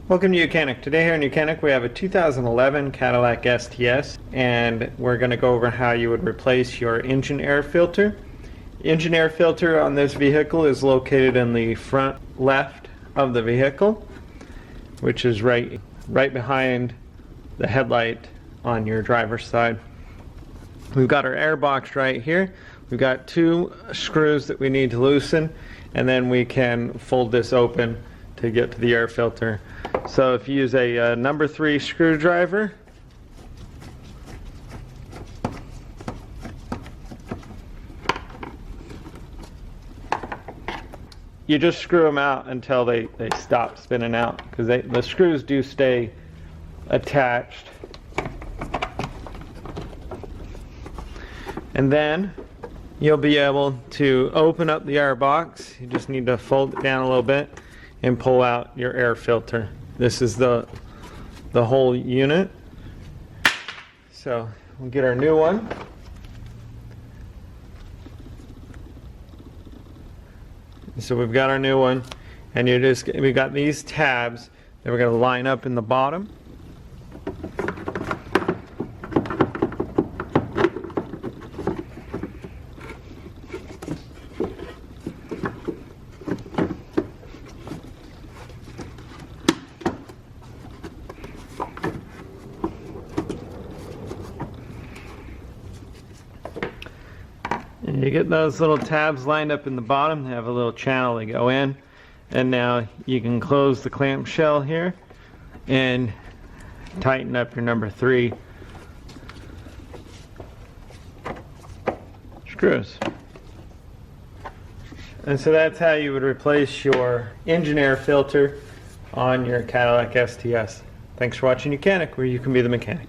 Welcome to YOUCANIC. Today here in YOUCANIC we have a 2011 Cadillac STS, and we're going to go over how you would replace your engine air filter. Engine air filter on this vehicle is located in the front left of the vehicle, which is right behind the headlight on your driver's side. We've got our air box right here. We've got two screws that we need to loosen, and then we can fold this open to get to the air filter. So if you use a number 3 screwdriver, you just screw them out until they stop spinning out, because the screws do stay attached. And then you'll be able to open up the air box. You just need to fold it down a little bit and pull out your air filter. This is the whole unit. So we'll get our new one. So we've got our new one, and we've got these tabs that we're going to line up in the bottom. And you get those little tabs lined up in the bottom. They have a little channel to go in, and now you can close the clamshell here and tighten up your number 3 screws. And so that's how you would replace your engine air filter on your Cadillac STS. Thanks for watching YOUCANIC, where you can be the mechanic.